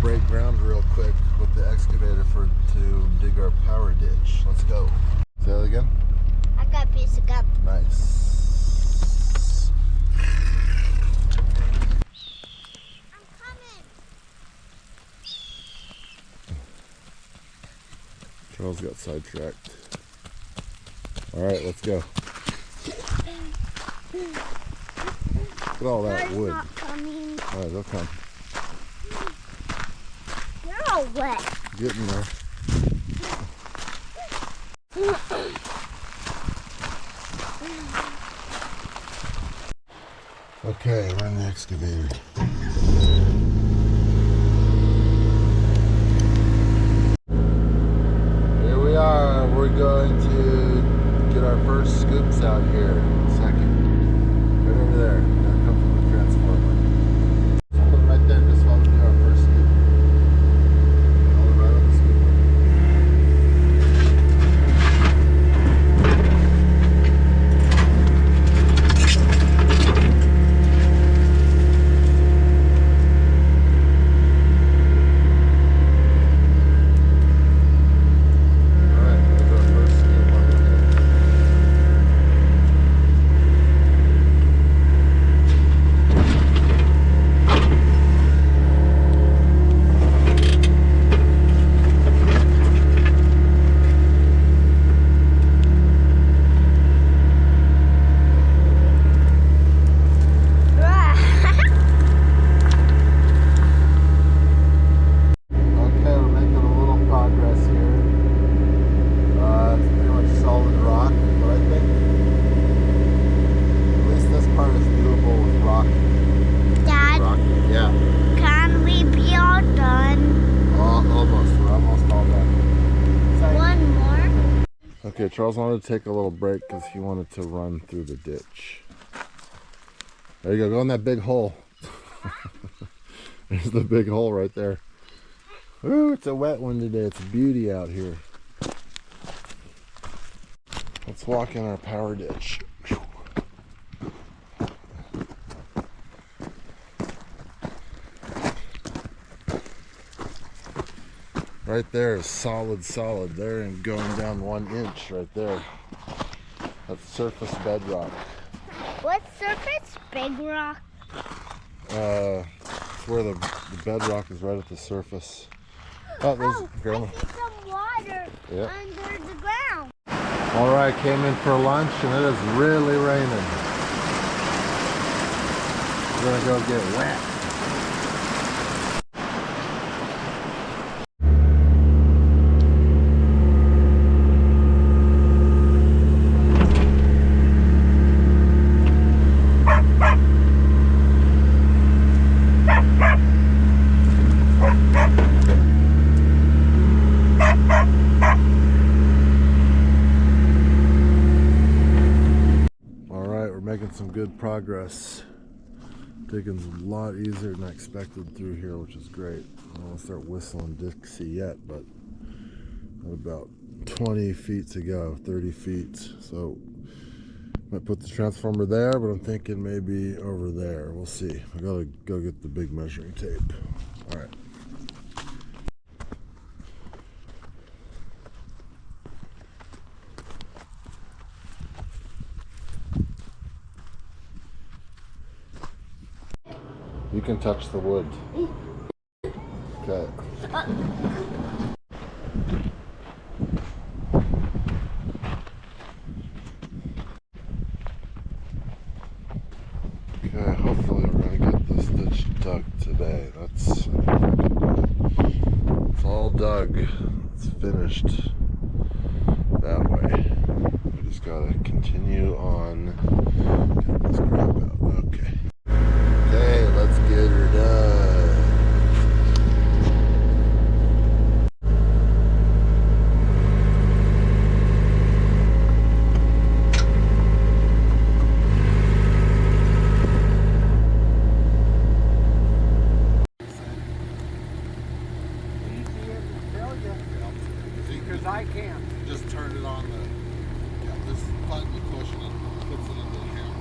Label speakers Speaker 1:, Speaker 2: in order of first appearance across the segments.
Speaker 1: break ground real quick with the excavator to dig our power ditch. Let's go. Say that again?
Speaker 2: I got a piece of gum.
Speaker 1: Nice.
Speaker 2: I'm coming.
Speaker 1: Charles got sidetracked. Alright, let's go. Look at all that
Speaker 2: Daddy's
Speaker 1: wood.
Speaker 2: not coming.
Speaker 1: Alright, they'll come.
Speaker 2: You're all wet.
Speaker 1: Getting there. Okay, run the excavator. Here we are. We're going to get our first scoops out here in a second. Right over there. They'll come from the transformer. Just put it right there just while we do our first scoop. All right on the scooper. Okay, Charles wanted to take a little break because he wanted to run through the ditch. There you go, go in that big hole. There's the big hole right there. Ooh, it's a wet one today. It's a beauty out here. Let's walk in our power ditch. Right there is solid there and going down 1 inch right there. That's surface bedrock.
Speaker 2: What surface? Big rock?
Speaker 1: It's where the bedrock is right at the surface. Oh, there's Grandma.
Speaker 2: I see some water under the ground.
Speaker 1: Alright, came in for lunch and it is really raining. We're gonna go get wet. Some good progress. Digging's a lot easier than I expected through here, which is great. I don't want to start whistling Dixie yet, but about 20 feet to go, 30 feet. So I might put the transformer there, but I'm thinking maybe over there. We'll see. I gotta go get the big measuring tape. All right. You can touch the wood. Okay. Okay, hopefully we're gonna get this ditch dug today. It's all dug. It's finished that way. We just gotta continue on getting this crap out. Okay. Okay, let's get her done.
Speaker 3: Because I can't.
Speaker 1: Just turn it on this button you push and it puts it in the hammer.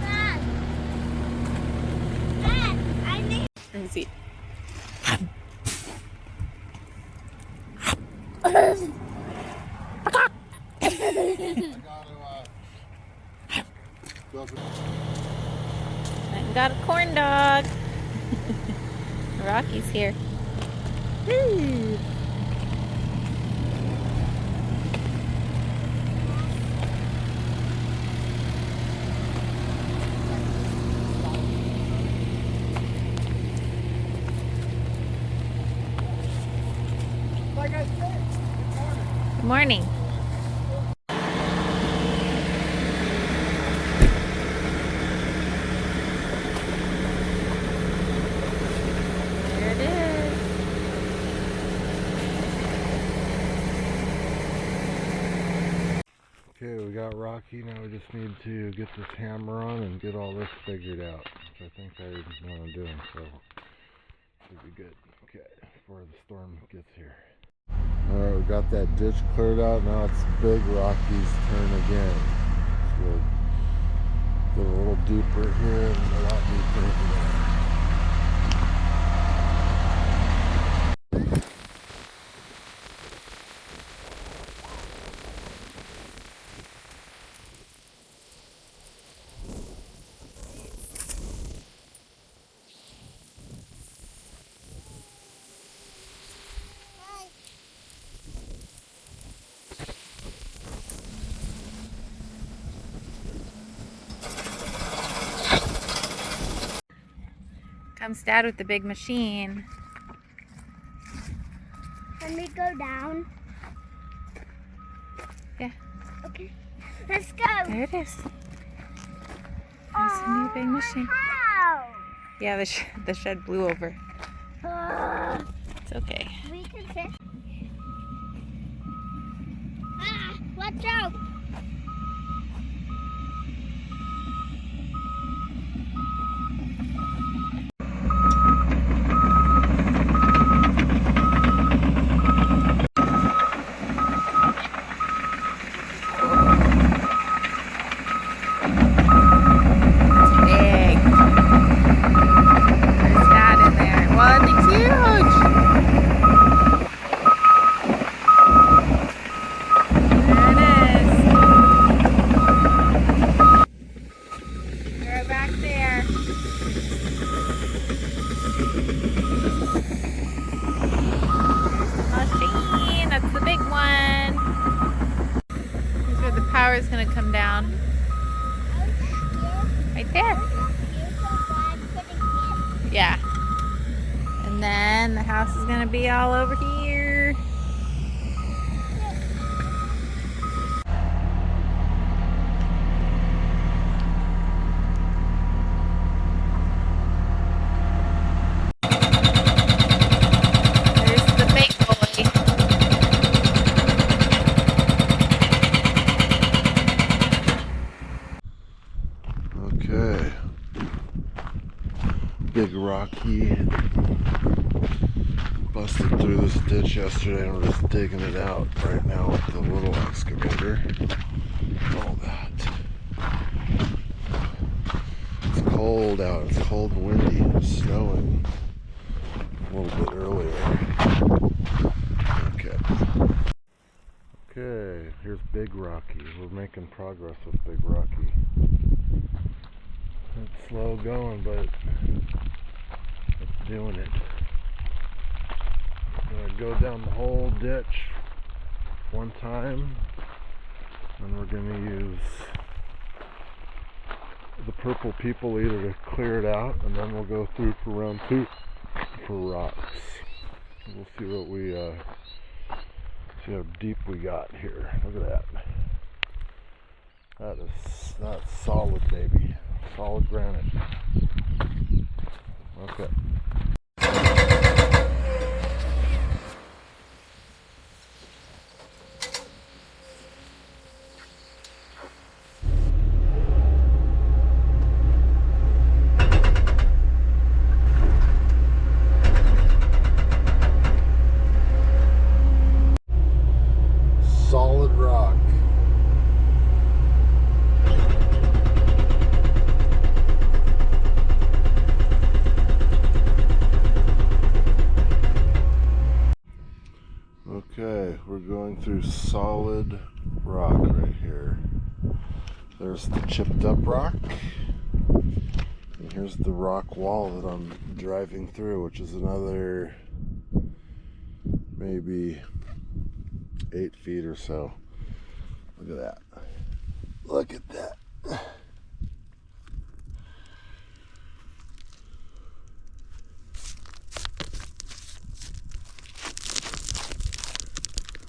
Speaker 2: Dad, Dad, I need.
Speaker 4: Let me see. I got a corn dog. Rocky's here. Woo.
Speaker 3: Like I said,
Speaker 4: Good morning. There it is.
Speaker 1: Okay, we got Rocky. Now we just need to get this hammer on and get all this figured out, which I think I know what I'm doing, so should be good. Okay, before the storm gets here. Alright, we got that ditch cleared out. Now it's Big Rocky's turn again. So we'll get a little deeper here and a lot deeper over there.
Speaker 4: Comes Dad with the big machine.
Speaker 2: Can we go down?
Speaker 4: Yeah.
Speaker 2: Okay. Let's go.
Speaker 4: There it is. There's a new big machine.
Speaker 2: How?
Speaker 4: Yeah, the shed blew over. It's okay.
Speaker 2: We can fit. Ah, watch out.
Speaker 4: Big. There's Dad in there. Well, that thing's huge. There it is. They're back there. There's the machine. That's the big one. Here's where the power is going to come down. Right there. Yeah. And then the house is gonna be all over here. There's the big boy.
Speaker 1: Okay. Big Rocky busted through this ditch yesterday and we're just digging it out right now with the little excavator. All that. It's cold out. It's cold and windy. It's snowing a little bit earlier. Okay. Okay, here's Big Rocky. We're making progress with Big Rocky. It's slow going, but it's doing it. I'm gonna go down the whole ditch one time, and we're gonna use the purple people eater to clear it out, and then we'll go through for round 2 for rocks. We'll see what we see how deep we got here. Look at that. That's solid, baby. Solid granite. Okay. Solid solid rock. Okay, we're going through solid rock right here. There's the chipped up rock. And here's the rock wall that I'm driving through, which is another maybe 8 feet or so. Look at that. Look at that.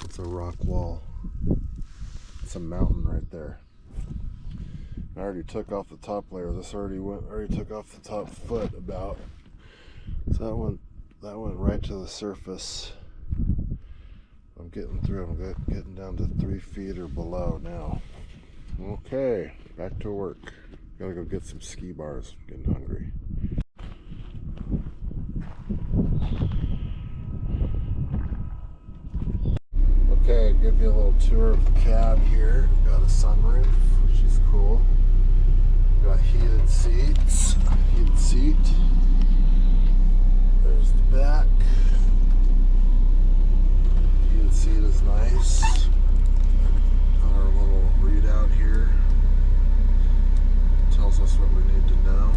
Speaker 1: It's a rock wall. It's a mountain right there. I already took off the top layer. This already took off the top foot about. So that went right to the surface. I'm getting through. I'm getting down to 3 feet or below now. Okay, back to work. Gotta go get some ski bars. I'm getting hungry. Okay, give you a little tour of the cab here. Got a sunroof, which is cool. Got heated seats, heated seat. There's the back. Heated seat is nice. Got our little readout here. Tells us what we need to know.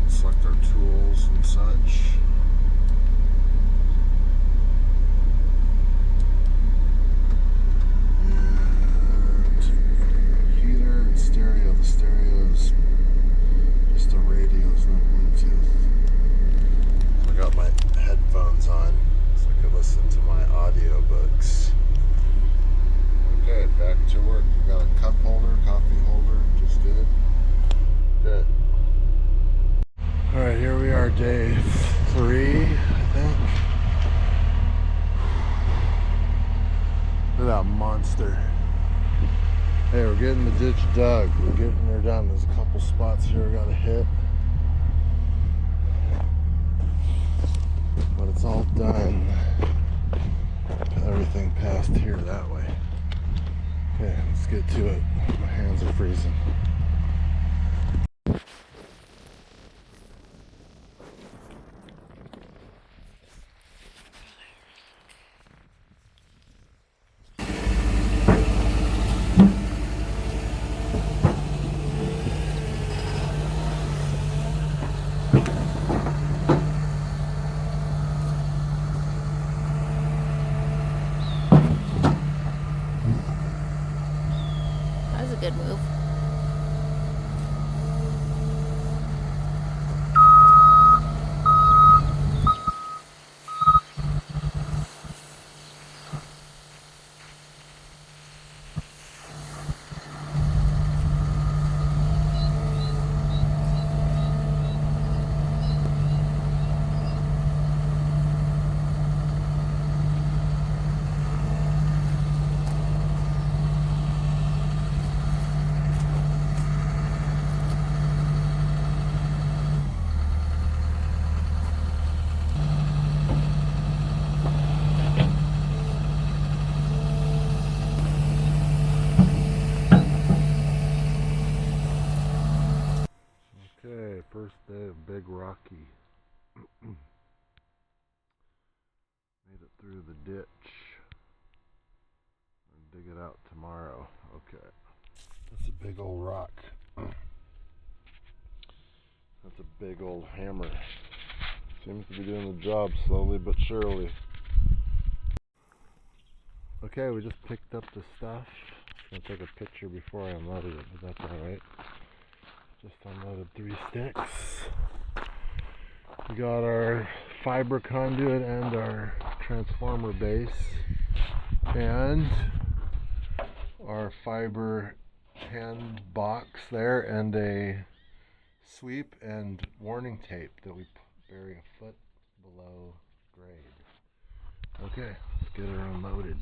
Speaker 1: Select our tools and such. Day 3, I think. Look at that monster. Hey, we're getting the ditch dug. We're getting her done. There's a couple spots here we gotta hit. But it's all done. Everything passed here that way. Okay, let's get to it. My hands are freezing.
Speaker 4: Good move. First day of Big Rocky. Made it through the ditch. I'll dig it out tomorrow. Okay. That's a big old rock. That's a big old hammer. Seems to be doing the job slowly but surely. Okay, we just picked up the stuff. I was gonna take a picture before I unloaded it, but that's alright. Just unloaded 3 sticks. We got our fiber conduit and our transformer base and our fiber hand box there and a sweep and warning tape that we bury a foot below grade. Okay, let's get her unloaded.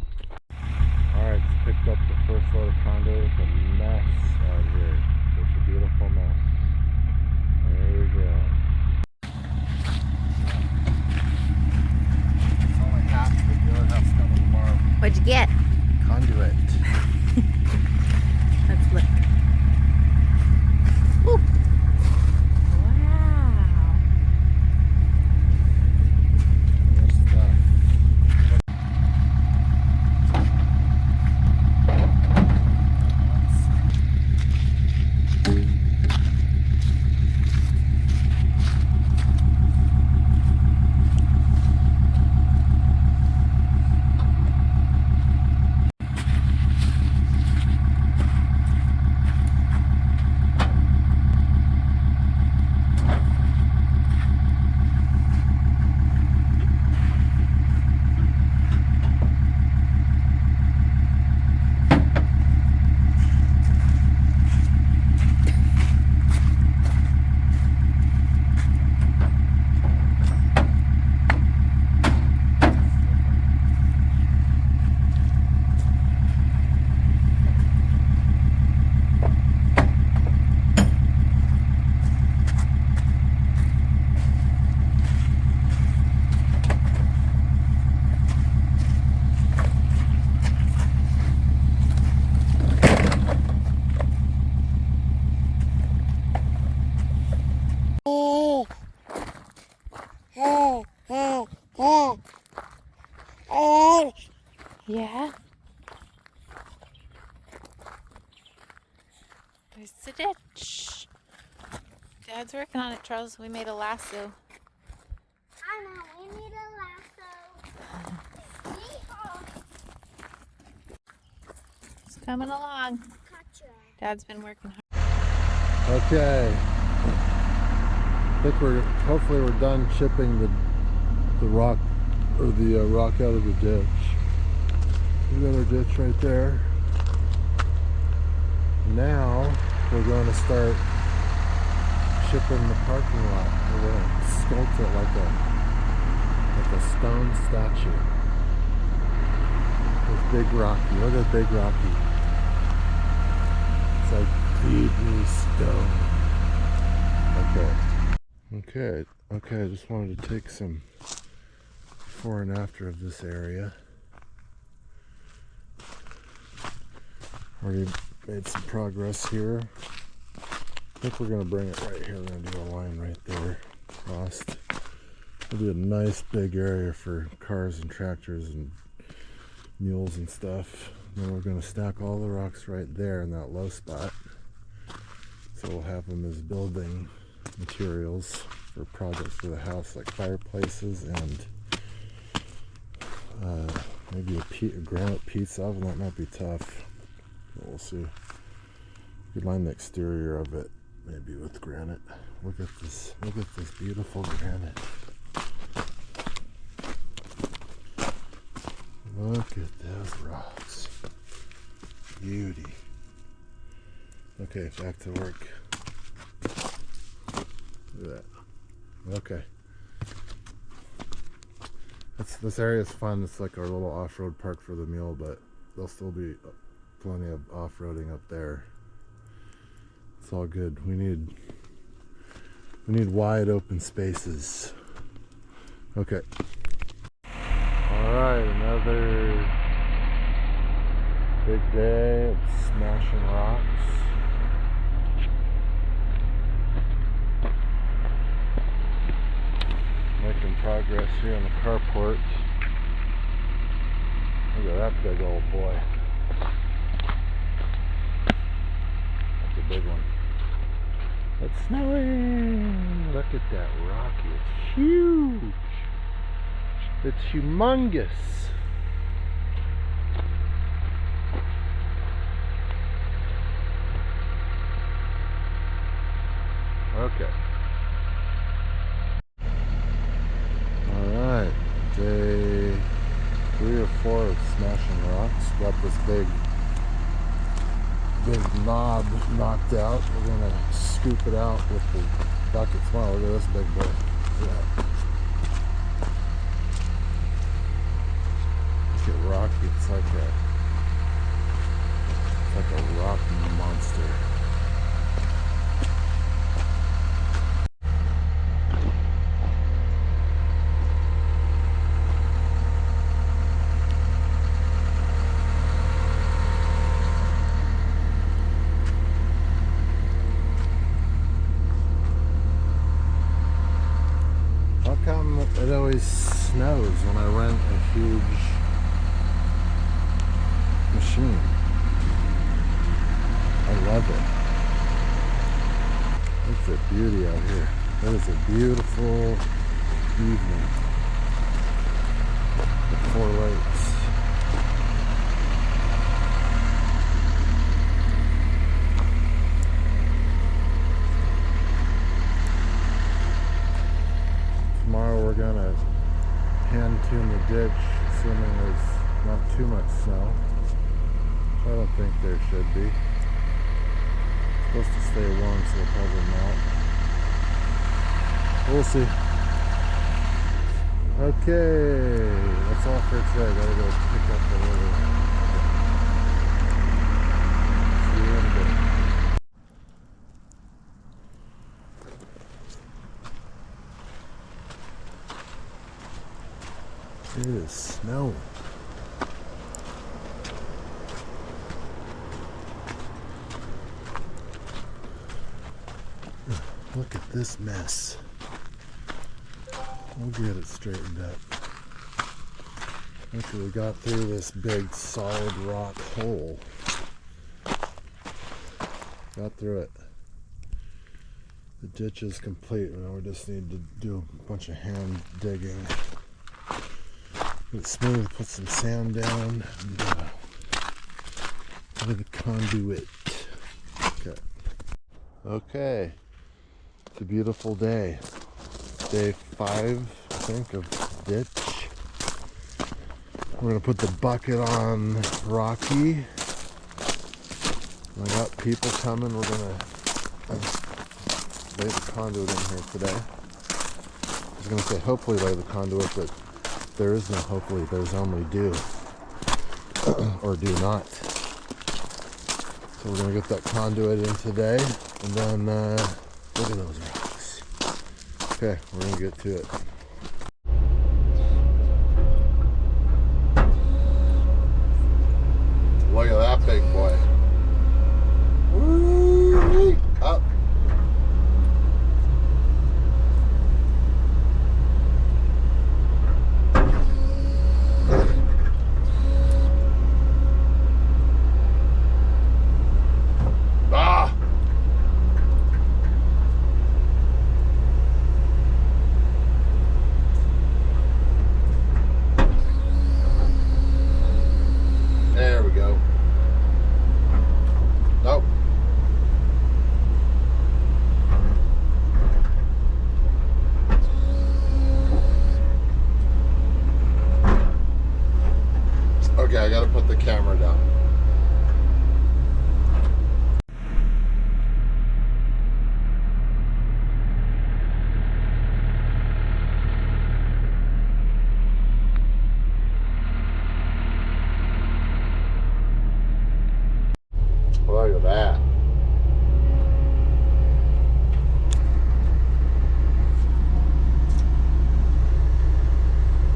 Speaker 4: Alright, just picked up the first load of conduit. It's a mess out here. It's a beautiful mess. There we go. It's only half of it. The other half's coming tomorrow.
Speaker 5: What'd you get?
Speaker 1: Conduit.
Speaker 5: Let's look. Ooh. Wow.
Speaker 1: More stuff.
Speaker 5: Yeah. There's the ditch. Dad's working on it, Charles. We made a lasso.
Speaker 2: I know, we need a lasso. Yeehaw.
Speaker 5: It's coming along.
Speaker 2: Gotcha.
Speaker 5: Dad's been working hard.
Speaker 1: Okay. I think hopefully we're done chipping the rock or the rock out of the ditch. We got our ditch right there. Now we're going to start chipping the parking lot. We're going to sculpt it like a stone statue. With Big Rocky. Look at Big Rocky. It's like, feed me stone. Okay, I just wanted to take some before and after of this area. Already made some progress here. I think we're going to bring it right here. We're going to do a line right there across. It'll be a nice big area for cars and tractors and mules and stuff. Then we're going to stack all the rocks right there in that low spot. So we'll have them as building materials for projects for the house, like fireplaces and maybe a granite pizza oven. That might be tough. But we'll see. We could line the exterior of it maybe with granite. Look at this beautiful granite. Look at those rocks. Beauty. Okay, back to work. Look at that. Okay. This area is fun. It's like our little off-road park for the mule, but there'll still be plenty of off-roading up there. It's all good. We need wide open spaces. Okay. Alright, another big day of smashing rocks. Making progress here on the carport. Look at that big old boy. That's a big one. It's snowing! Look at that rocky. It's huge! It's humongous! Okay. Alright. Day 3 or 4 of smashing rocks. Got this big knob knocked out. We're gonna scoop it out with the bucket. Wow, look at this big boy. Look at that. Look at Rocky. It's like a rock monster. beauty out here. That is a beautiful evening. The Four Lakes. Tomorrow we're gonna hand tune the ditch, assuming there's not too much snow. I don't think there should be. It's supposed to stay warm, so it'll probably melt. We'll see. Okay, that's all for today. Gotta go pick up the little. See you in a bit. It is snowing. Look at this mess. We'll get it straightened up. After we got through this big solid rock hole. Got through it. The ditch is complete. Now we just need to do a bunch of hand digging. Get it smooth, put some sand down, and lay the conduit. Okay. Okay. It's a beautiful day. Day 5, I think, of ditch. We're gonna put the bucket on Rocky. I got people coming. We're gonna lay the conduit in here today. I was gonna say hopefully lay the conduit, but there is no hopefully, there's only do or do not. So we're gonna get that conduit in today, and then look at those rocks. Okay, we're gonna get to it. Look at that big boy. Woo-wee. Up. There we go. Nope. Okay, I gotta put the camera down. Look at that.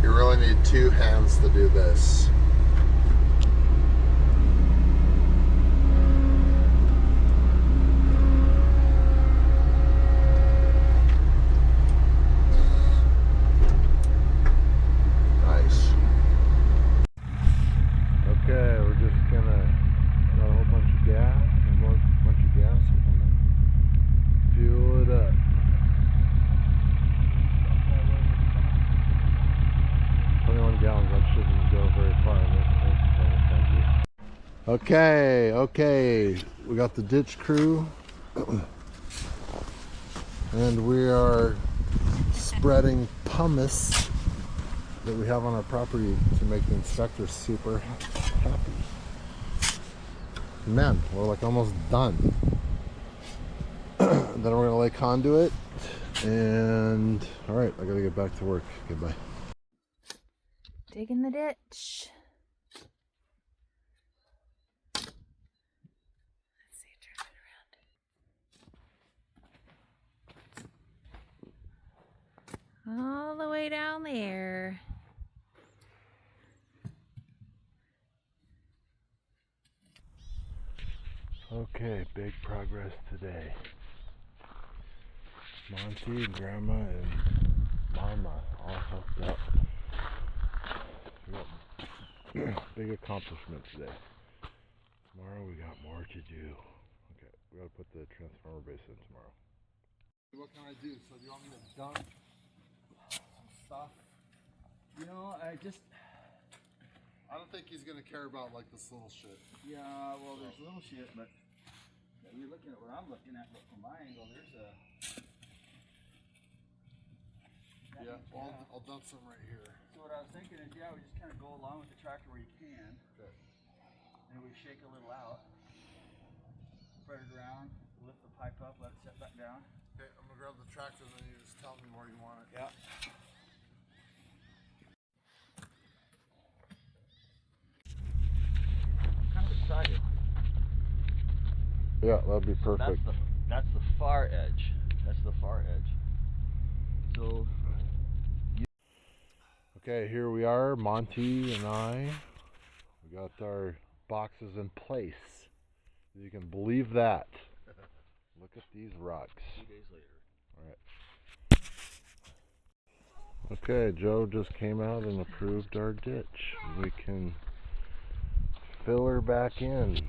Speaker 1: You really need 2 hands to do this. Nice. Okay, we're just gonna got a whole bunch of gas, we're gonna fuel it up. Gallons, that shouldn't go very far in this thing, so thank you. Okay, we got the ditch crew and we are spreading pumice that we have on our property to make the inspector super happy. Man, we're like almost done. Then we're gonna lay conduit, and all right, I gotta get back to work. Goodbye.
Speaker 5: Digging the ditch. Let's see, turn it around. All the way down there.
Speaker 1: Okay, big progress today. Monty, Grandma, and Mama all helped out. We got big accomplishment today. Tomorrow we got more to do. Okay, we gotta put the transformer base in tomorrow. What can I do? So do you want me to dump some stuff?
Speaker 3: You know, I
Speaker 1: don't think he's gonna care about like this little shit.
Speaker 3: yeah, well, there's little shit, but you're looking at what I'm looking at, but from my angle, there's a.
Speaker 1: Yeah, I'll dump some right here.
Speaker 3: So what I was thinking is, yeah, we just kind of go along with the tractor where you can,
Speaker 1: Okay.
Speaker 3: and we shake a little out, spread it around, lift the pipe up, let it set back down.
Speaker 1: Okay, I'm gonna grab the tractor and then you just tell me where you want it.
Speaker 3: Yeah. Kind of excited.
Speaker 4: Yeah, that'd be perfect.
Speaker 3: That's the far edge. That's the far edge. So.
Speaker 4: Okay, here we are, Monty and I. We got our boxes in place. You can believe that. Look at these rocks.
Speaker 3: 2 days later.
Speaker 4: Okay, Joe just came out and approved our ditch. We can fill her back in.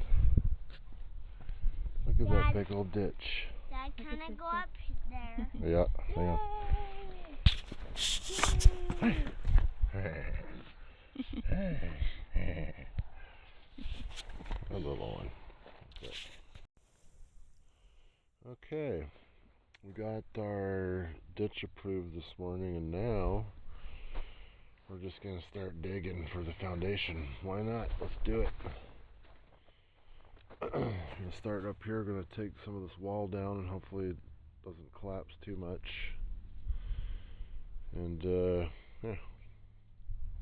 Speaker 4: Look at that big old ditch.
Speaker 2: Dad, can I go up there?
Speaker 4: Yeah, hang on. A little one. Okay, we got our ditch approved this morning, and now we're just gonna start digging for the foundation. Why not? Let's do it. Gonna start up here. Gonna take some of this wall down, and hopefully it doesn't collapse too much. And yeah,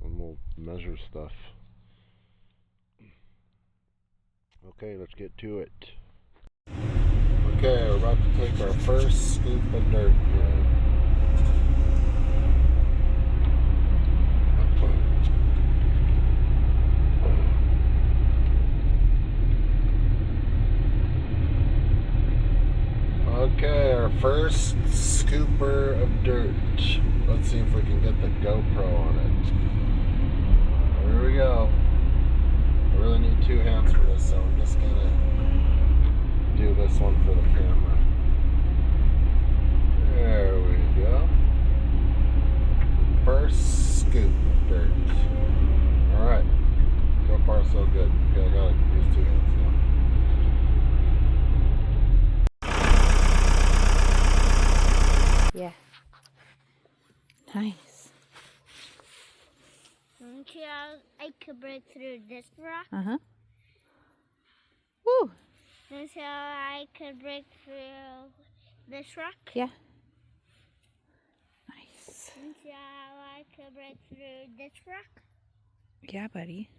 Speaker 4: and we'll measure stuff. Okay, let's get to it. Okay, we're about to take our first scoop of dirt here. Okay, our first scooper of dirt. Let's see if we can get the GoPro on it. Here we go. I really need 2 hands for this, so I'm just gonna do this one for the camera. There we go. First scoop of dirt. Alright. So far so good. Okay, I gotta use 2 hands now.
Speaker 5: Yeah. Nice.
Speaker 2: Okay, I could break through this rock.
Speaker 5: Uh-huh. Woo!
Speaker 2: And so I could break through this rock.
Speaker 5: Yeah. Nice.
Speaker 2: And so I could break through this rock.
Speaker 5: Yeah, buddy.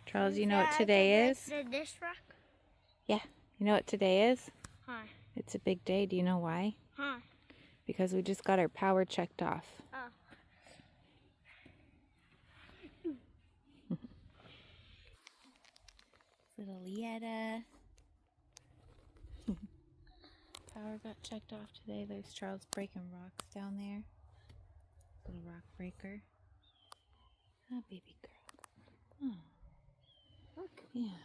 Speaker 5: Charles, you
Speaker 2: And
Speaker 5: know
Speaker 2: so
Speaker 5: what
Speaker 2: I
Speaker 5: today
Speaker 2: could
Speaker 5: is?
Speaker 2: break through this rock.
Speaker 5: Yeah. You know what today is?
Speaker 2: Huh.
Speaker 5: It's a big day. Do you know why?
Speaker 2: Huh.
Speaker 5: Because we just got our power checked off.
Speaker 2: Oh.
Speaker 5: Little Lietta. Power got checked off today. There's Charles breaking rocks down there. Little rock breaker. Ah, baby girl. Oh. Look. Yeah.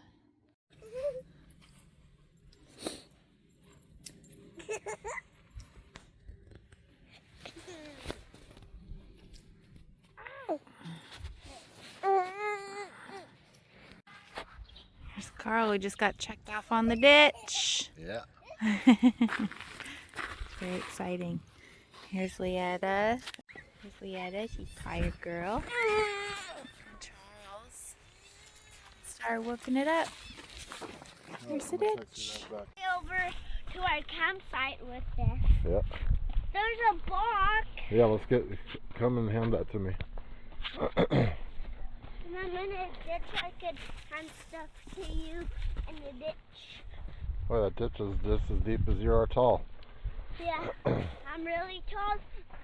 Speaker 5: There's Carl, who just got checked off on the ditch.
Speaker 1: Yeah.
Speaker 5: It's very exciting. Here's Lietta. Here's Lietta. She's tired girl. And Charles. Start whooping it up. Here's the ditch.
Speaker 2: Over to our campsite with this.
Speaker 4: Yeah.
Speaker 2: There's a block.
Speaker 4: Yeah, come and hand that to me.
Speaker 2: And then in a ditch, I could hand stuff to you in the ditch.
Speaker 4: Boy, that ditch is just as deep as you are tall.
Speaker 2: Yeah, I'm really tall,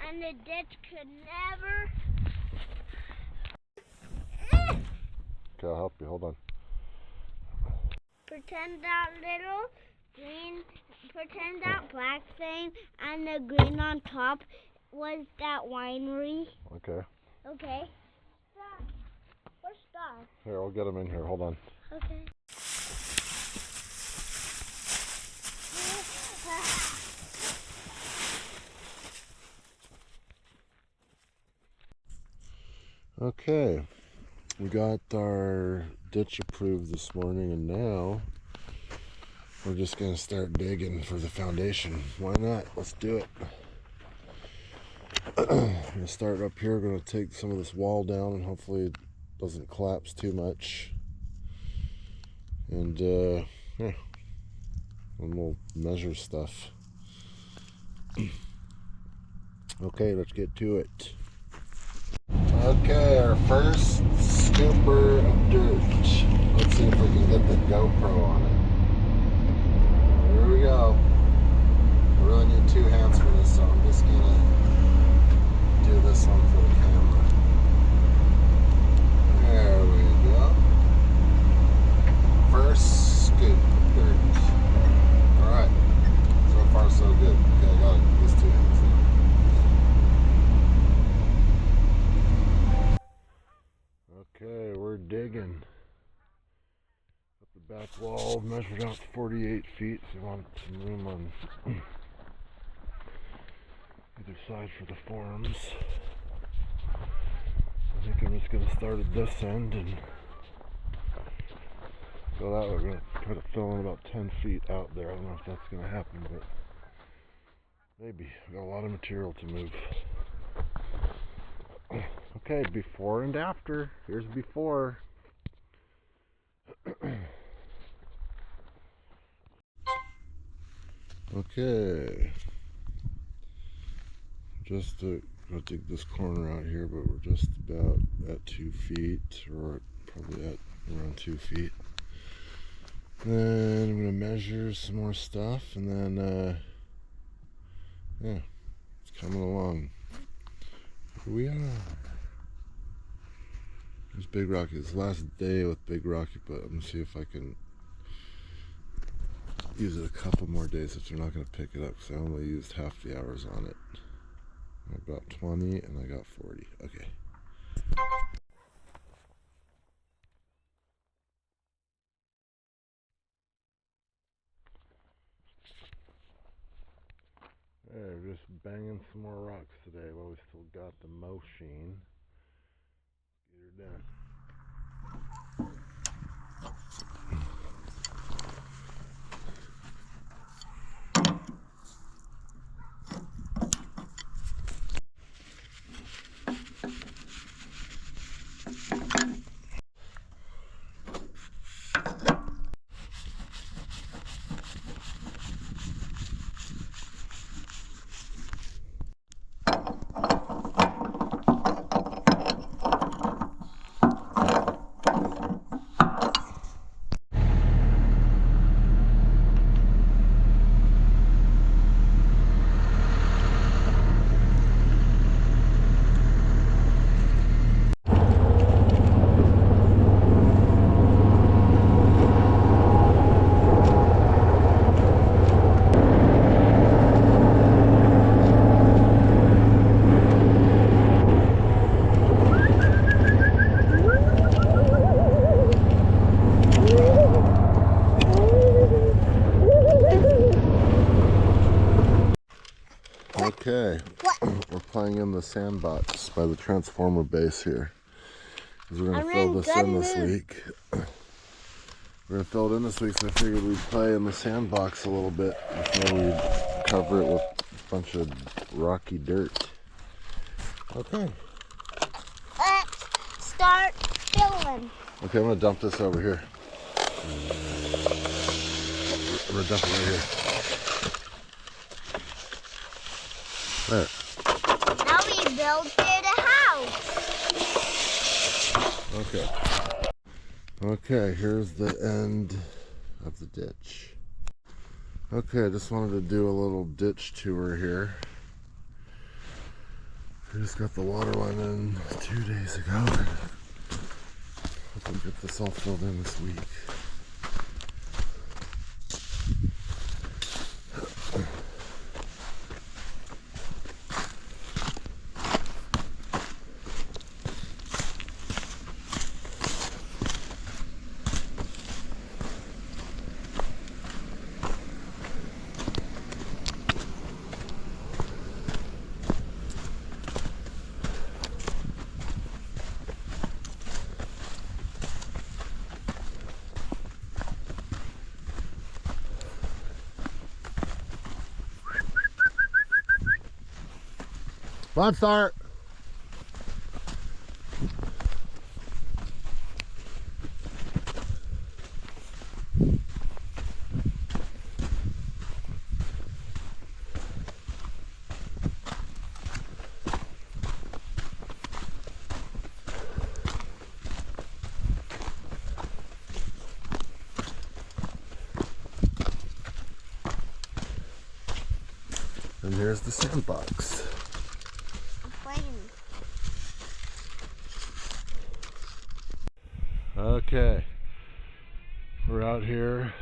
Speaker 2: and the ditch could never.
Speaker 4: Okay, I'll help you. Hold on.
Speaker 2: Pretend that little green, pretend that black thing, and the green on top was that winery.
Speaker 4: Okay.
Speaker 2: Okay. Stop. Where's Star?
Speaker 4: Here, I'll get him in here. Hold on.
Speaker 2: Okay.
Speaker 1: Okay, we got our ditch approved this morning, and now we're just gonna start digging for the foundation. Why not? Let's do it. I'm gonna start up here. Gonna take some of this wall down, and hopefully it doesn't collapse too much. And yeah, and we'll measure stuff. Okay, let's get to it. Okay, our first scooper of dirt. Let's see if we can get the GoPro on it. Here we go. I really need 2 hands for this, so I'm just gonna do this one for the camera. There we go. First scoop of dirt. Alright. So far so good. Okay, I got these 2 hands now. Okay, we're digging. Up the back wall, measured out 48 feet, so we want some room on either side for the forms. I think I'm just going to start at this end and go that way. We're going to try to fill in about 10 feet out there. I don't know if that's going to happen, but maybe. We've got a lot of material to move. Okay, before and after. Here's before. Okay. Just to dig this corner out here, but we're just about at 2 feet, or probably at around 2 feet. Then I'm gonna measure some more stuff, and then yeah, it's coming along. Here we are. There's Big Rocky. It's the last day with Big Rocky, but I'm gonna see if I can use it a couple more days if they're not gonna pick it up, because I only used half the hours on it. I got 20 and I got 40. Okay. Hey, we're just banging some more rocks today while we still got the machine. Get her done. Okay, we're playing in the sandbox by the transformer base here. Because we're going to fill this in this week. We're going to fill it in this week, so I figured we'd play in the sandbox a little bit before we cover it with a bunch of rocky dirt. Okay.
Speaker 2: Let's start filling.
Speaker 1: Okay, I'm going to dump this over here. We're going to dump it right here. There.
Speaker 2: Now we build a house.
Speaker 1: Okay. Okay, here's the end of the ditch. Okay, I just wanted to do a little ditch tour here. We just got the water line in 2 days ago. Hope we get this all filled in this week. Come on, start. And here's the sandbox.
Speaker 2: I'm playing.
Speaker 1: Okay, we're out here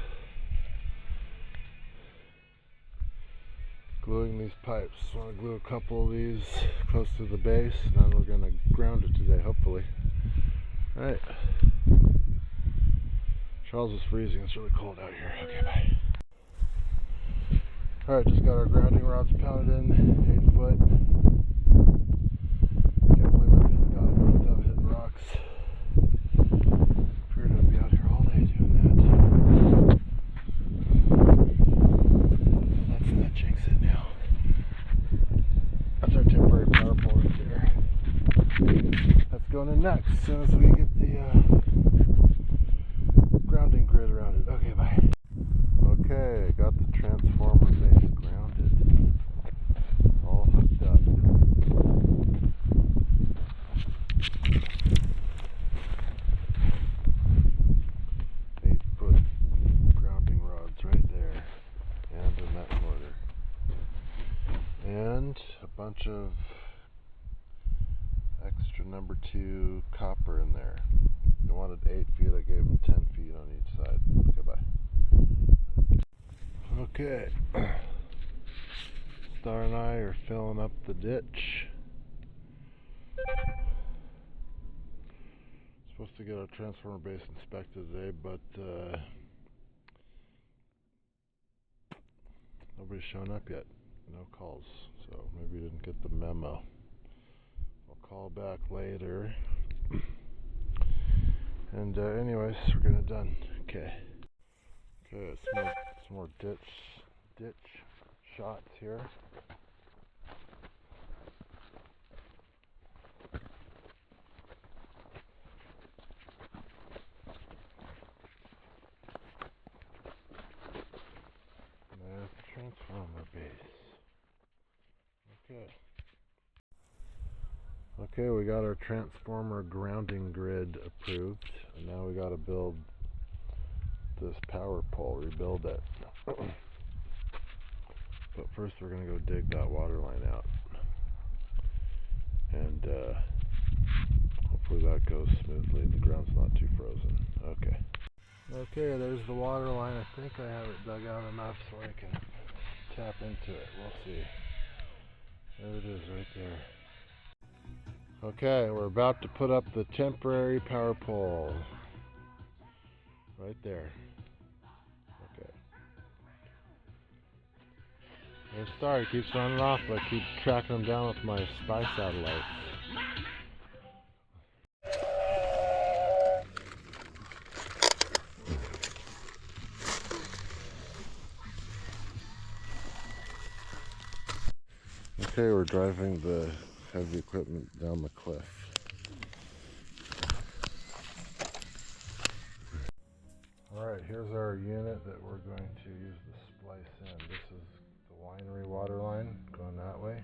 Speaker 1: gluing these pipes. So I'm gonna glue a couple of these close to the base, and then we're gonna ground it today, hopefully. All right. Charles is freezing. It's really cold out here. Okay, bye. All right, just got our grounding rods pounded in, 8 foot. Can't believe I've got it without hitting rocks. Figured I'd be out here all day doing that. Let's not jinx it now. That's our temporary power pole right there. That's going in next as soon as we get the grounding grid around it. Okay, bye. Okay, got the transformer base grounded. It's all hooked up. 8-foot grounding rods right there, and a net motor, and a bunch of extra number 2 copper in there. They wanted 8 feet. I gave them 10 feet on each side. Okay, bye. Okay, Star and I are filling up the ditch. Supposed to get our transformer base inspected today, but nobody's shown up yet. No calls, so maybe you didn't get the memo. I'll call back later. And anyways, we're getting it done. Okay. Okay, some more ditch shots here. And there's the transformer base. Okay. Okay, we got our transformer grounding grid approved, and now we got to build this power pole, rebuild it. But first we're going to go dig that water line out, and hopefully that goes smoothly and the ground's not too frozen. Okay. Okay, there's the water line. I think I have it dug out enough so I can tap into it. We'll see. There it is right there. Okay, we're about to put up the temporary power pole. Right there. Okay. There's Star. He keeps running off, but I keep tracking him down with my spy satellites. Okay, we're driving the heavy equipment down the cliff. Alright, here's our unit that we're going to use to splice in. This is the winery water line going that way.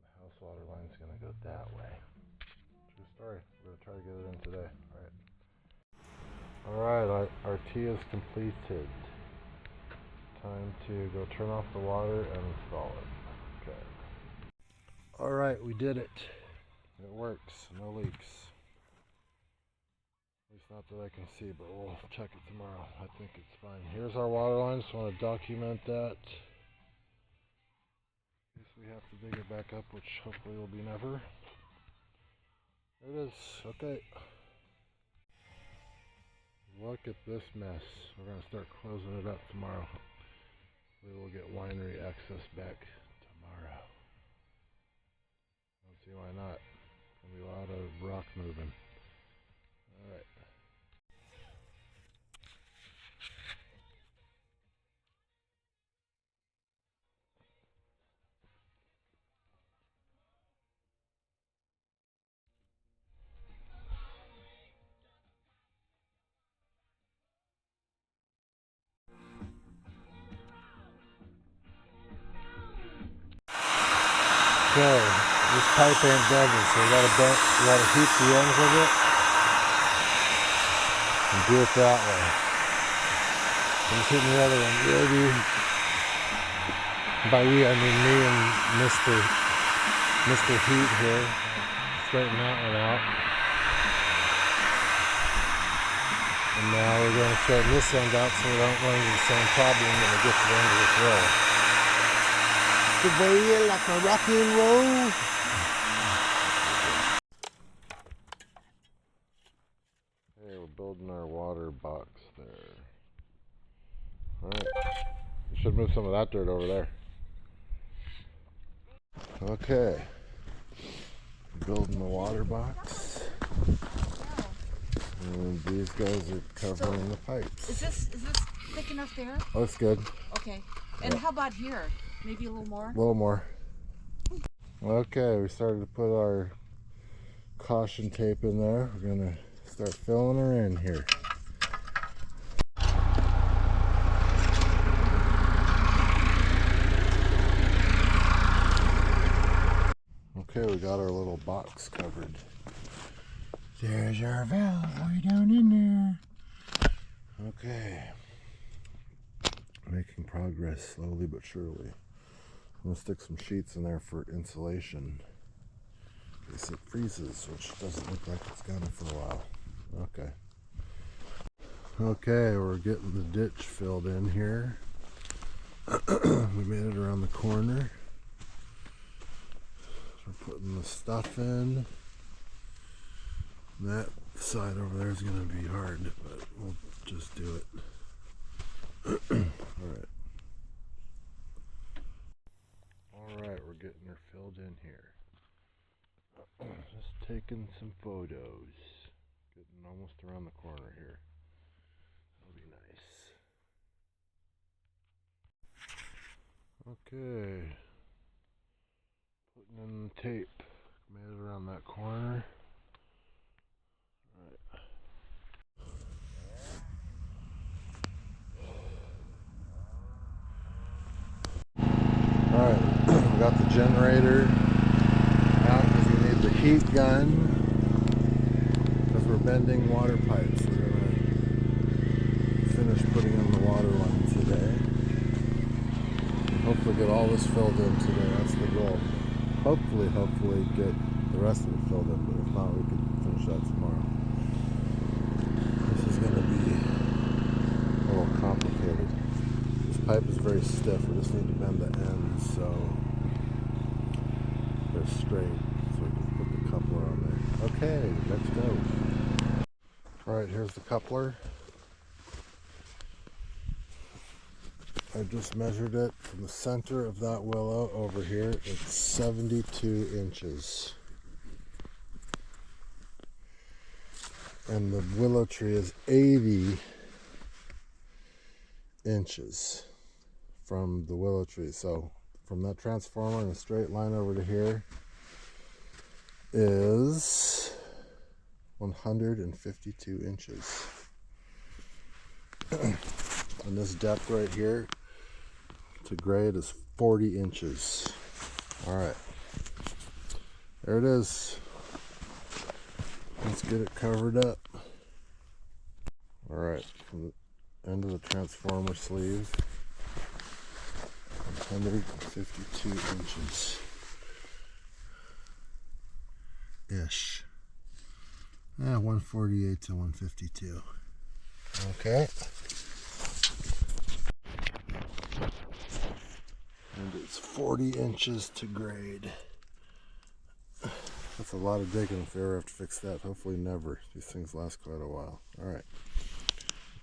Speaker 1: The house water line is going to go that way. True story. We're going to try to get it in today. Alright, our tea is completed. Time to go turn off the water and install it. Okay. Alright, we did it. It works. No leaks. At least not that I can see, but we'll check it tomorrow. I think it's fine. Here's our water line. Just want to document that. In case we have to dig it back up, which hopefully will be never. There it is. Okay. Look at this mess. We're going to start closing it up tomorrow. We will get winery access back tomorrow. Don't see why not. There'll be a lot of rock moving. Alright.
Speaker 4: Okay, this pipe ain't bending, so we gotta heat the ends of it and do it that way. I'm just hitting the other one, ready? By we, I mean me and Mr. Heat here. Straighten that one out. And now we're going to straighten this end out so we don't run into the same problem when we get to the end of this roll. The way like a rock and roll. Hey, we're building our water box there. Alright. We should move some of that dirt over there. Okay. Building the water box. And these guys are covering the pipes.
Speaker 6: Is this thick enough there?
Speaker 4: Oh, that's good.
Speaker 6: Okay. And how about here? Maybe a little more?
Speaker 4: A little more. Okay, we started to put our caution tape in there. We're gonna start filling her in here. Okay, we got our little box covered. There's our valve way down in there. Okay. Making progress slowly but surely. I'm going to stick some sheets in there for insulation in case it freezes, which doesn't look like it's gonna for a while. Okay. Okay, we're getting the ditch filled in here. We made it around the corner. We're putting the stuff in. That side over there is going to be hard, but we'll just do it. Alright. Alright, we're getting her filled in here. Just taking some photos. Getting almost around the corner here. That'll be nice. Okay. Putting in the tape. Made it around that corner. Alright, we got the generator out because we need the heat gun because we're bending water pipes. We're going to finish putting in the water line today. Hopefully get all this filled in today. That's the goal. Hopefully get the rest of it filled in, but if not, we could finish that tomorrow. This is going to be a little complicated. This pipe is very stiff. We just need to bend the ends so they're straight, so we can put the coupler on there. Okay, let's go. Alright, here's the coupler. I just measured it from the center of that willow over here. It's 72 inches. And the willow tree is 80 inches from the willow tree. So from that transformer in a straight line over to here is 152 inches. And this depth right here to grade is 40 inches. Alright, there it is. Let's get it covered up. Alright, from the end of the transformer sleeve, 152 inches ish. 148 to 152. Okay. And it's 40 inches to grade. That's a lot of digging if we ever have to fix that. Hopefully never. These things last quite a while. Alright.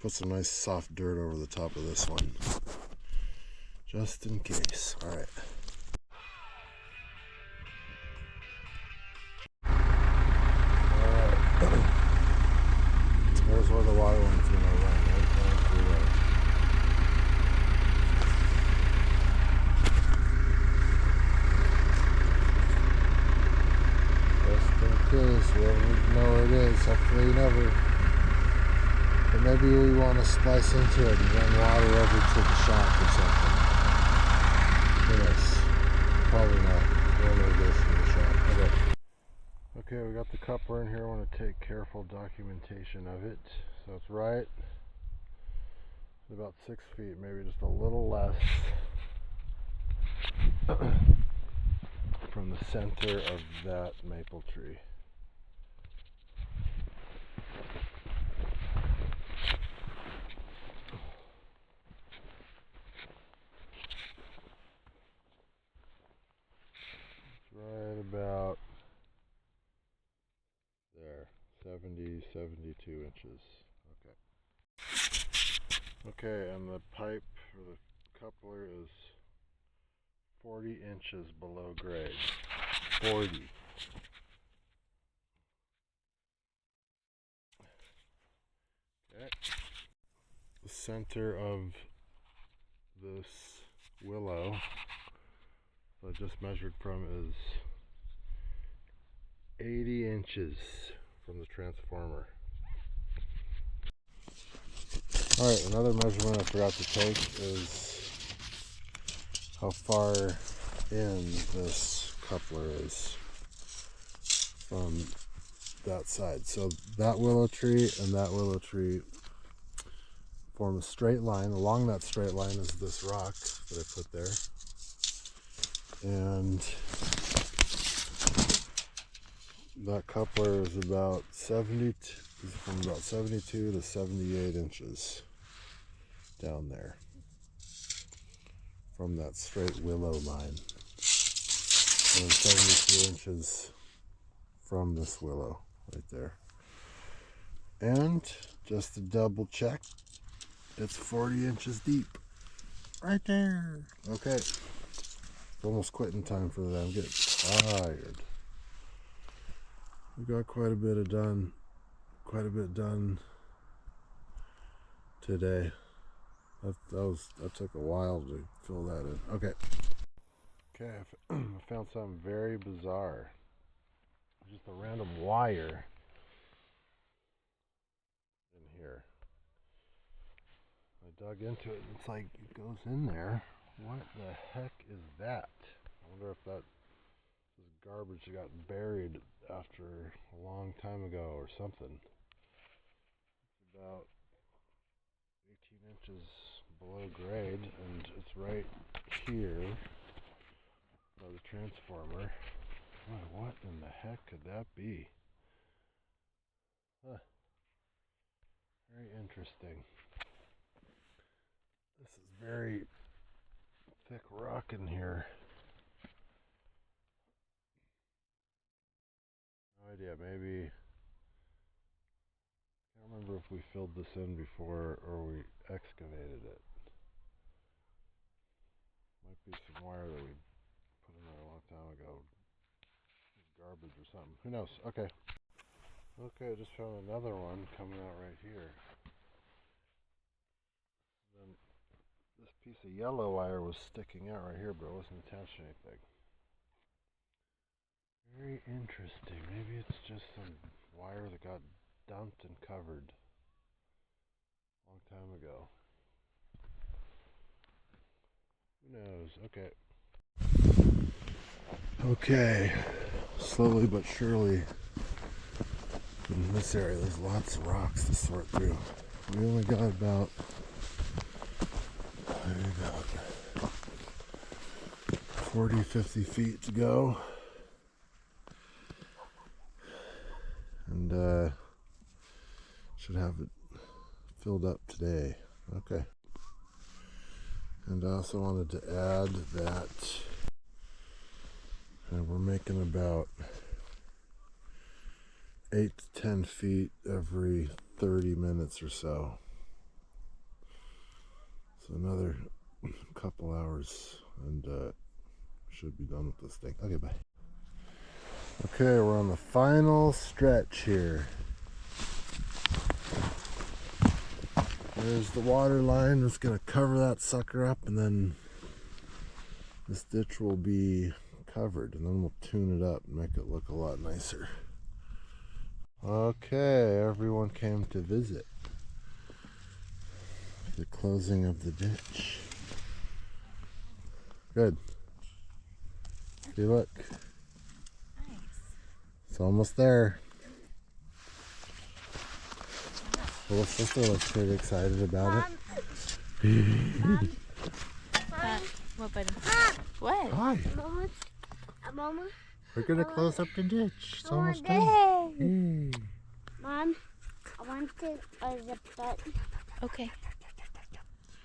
Speaker 4: Put some nice soft dirt over the top of this one. Just in case. Alright. Alright. There's where the water line's going to run. Right down through there. Case, we don't know where it is, hopefully never. But maybe we want to splice into it and run water over to the shop or something. Yes, probably not. Whatever it is. Okay, we got the coupler in here. I want to take careful documentation of it. So it's right at about 6 feet, maybe just a little less from the center of that maple tree. It's right about there, 70, 72 inches. Okay, and the pipe or the coupler is 40 inches below grade. 40. Okay. The center of this willow that I just measured from is 80 inches from the transformer. Alright, another measurement I forgot to take is how far in this coupler is from that side. So that willow tree and that willow tree form a straight line. Along that straight line is this rock that I put there. And that coupler is about 70, is from about 72 to 78 inches down there from that straight willow line. And 72 inches from this willow right there. And just to double check, it's 40 inches deep right there. Okay, it's almost quitting time for that. I'm getting tired. We got quite a bit done today. That took a while to fill that in. Okay, I found something very bizarre. Just a random wire in here. I dug into it and it's like it goes in there. What the heck is that? I wonder if that is garbage that got buried after a long time ago or something. It's about 18 inches below grade and it's right here by the transformer. What in the heck could that be? Huh. Very interesting. This is very thick rock in here. No idea, maybe. I can't remember if we filled this in before or we excavated it. Might be some wire that we put in there a long time ago. Garbage or something. Who knows? Okay. Okay, I just found another one coming out right here. Then this piece of yellow wire was sticking out right here, but it wasn't attached to anything. Very interesting. Maybe it's just some wire that got dumped and covered a long time ago. Who knows? Okay. Okay. Slowly but surely in this area there's lots of rocks to sort through. We only got about 40-50 feet to go, and should have it filled up today. Okay. And I also wanted to add that we're making about 8 to 10 feet every 30 minutes or so. So another couple hours and should be done with this thing. Okay, bye. Okay, we're on the final stretch here. There's the water line that's going to cover that sucker up, and then this ditch will be covered, and then we'll tune it up and make it look a lot nicer. Okay, everyone came to visit the closing of the ditch. Good. See, look.
Speaker 5: Nice.
Speaker 1: It's almost there. Little sister looks pretty excited about it.
Speaker 5: What, buddy?
Speaker 2: Mom,
Speaker 5: What?
Speaker 1: Hi.
Speaker 2: Mama,
Speaker 1: We're gonna close up the ditch. It's
Speaker 2: I want
Speaker 1: almost done. Hey.
Speaker 2: Mom, I want to zip button.
Speaker 5: Okay.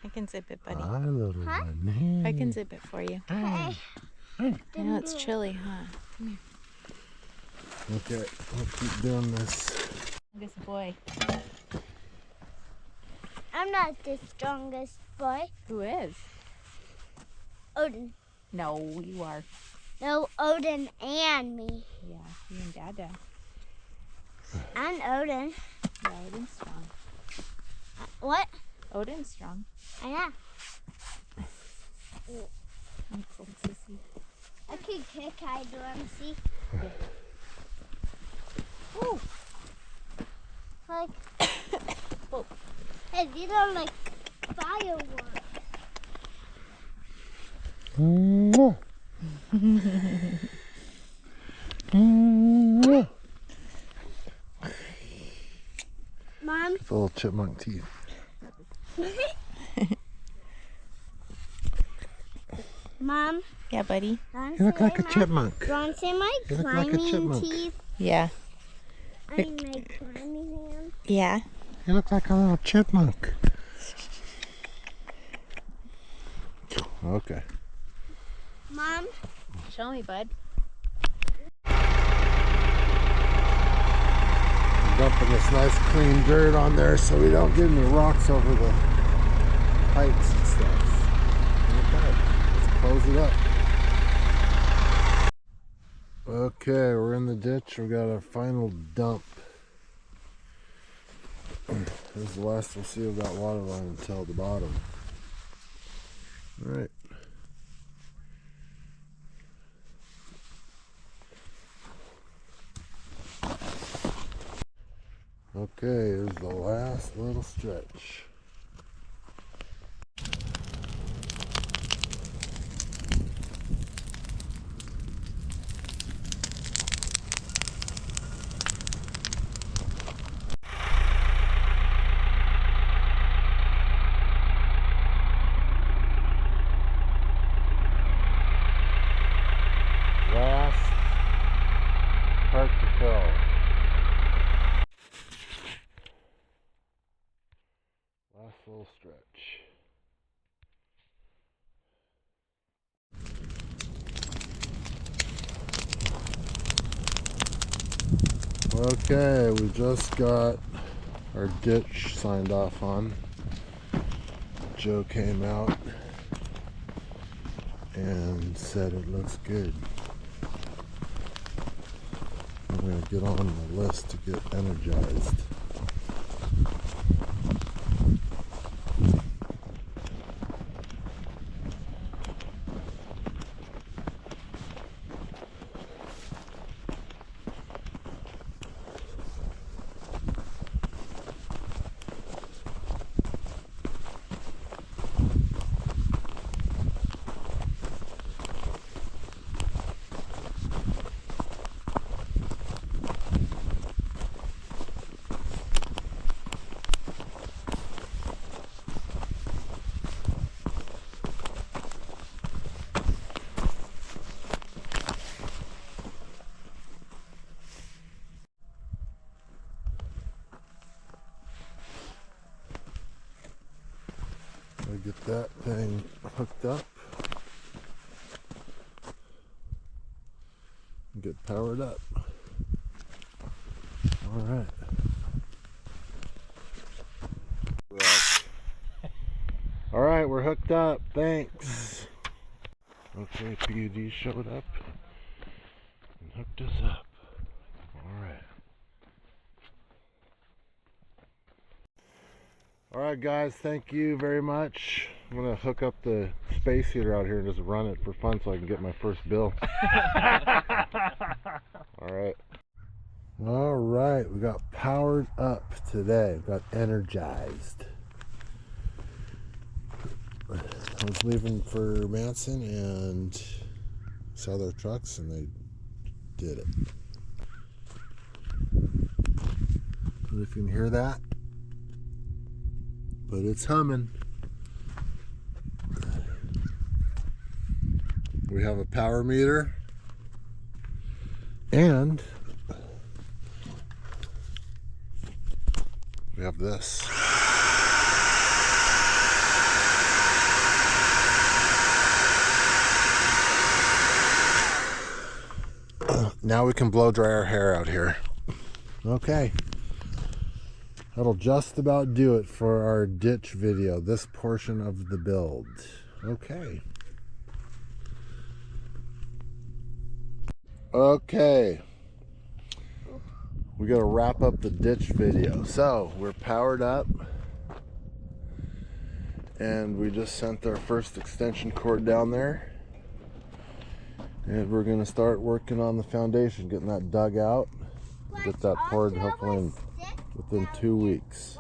Speaker 5: I can zip it, buddy.
Speaker 1: Hi, little
Speaker 2: Huh?
Speaker 1: one.
Speaker 5: I can zip it for you.
Speaker 1: Hey.
Speaker 5: I know it's chilly, huh?
Speaker 1: Okay, we'll keep doing this.
Speaker 5: This boy.
Speaker 2: I'm not the strongest boy.
Speaker 5: Who is?
Speaker 2: Odin.
Speaker 5: No, you are.
Speaker 2: No, Odin and me.
Speaker 5: Yeah, you and Dada.
Speaker 2: And Odin.
Speaker 5: Yeah, Odin's strong.
Speaker 2: What?
Speaker 5: Odin's strong.
Speaker 2: I am.
Speaker 5: I'm so sissy.
Speaker 2: I can kick high drum, see?
Speaker 5: Yeah.
Speaker 2: Ooh. Like,
Speaker 5: Oh.
Speaker 2: hey, these are like fireworks.
Speaker 1: Mwah. Mwah.
Speaker 2: Mom,
Speaker 1: It's little chipmunk teeth.
Speaker 2: Mom,
Speaker 5: Yeah, buddy.
Speaker 1: You look like a chipmunk.
Speaker 2: want to see my
Speaker 1: You look like a
Speaker 2: climbing
Speaker 1: chipmunk.
Speaker 2: teeth?
Speaker 5: Yeah.
Speaker 2: I mean, my climbing hands.
Speaker 5: Yeah.
Speaker 1: You look like a little chipmunk. Okay.
Speaker 2: Mom,
Speaker 5: Show me, bud.
Speaker 1: Dumping this nice clean dirt on there so we don't get any rocks over the pipes and stuff. Okay, let's close it up. Okay, we're in the ditch. We got our final dump. This is the last we'll see of that water line until the bottom. All right. Okay, here's the last little stretch. Last part to fill. Last little stretch. Okay, we just got our ditch signed off on. Joe came out and said it looks good. I'm going to get on the list to get energized. Gotta get that thing hooked up and get powered up. All right. All right, we're hooked up. Thanks. Okay, PUD showed up and hooked us up. All right. All right, guys, thank you very much. I'm gonna hook up the space heater out here and just run it for fun so I can get my first bill. All right. All right, we got powered up today. We got energized. I was leaving for Manson and saw their trucks and they did it. don't know if you can hear that, but it's humming. We have a power meter and we have this. Now we can blow dry our hair out here. Okay. That'll just about do it for our ditch video, this portion of the build. Okay. Okay. We gotta wrap up the ditch video. So we're powered up and we just sent our first extension cord down there. And we're gonna start working on the foundation, getting that dug out, get that poured hopefully within 2 weeks.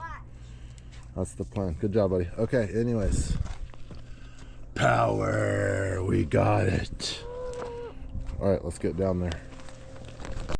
Speaker 1: That's the plan. Good job, buddy. Okay, anyways. Power, we got it. All right, let's get down there.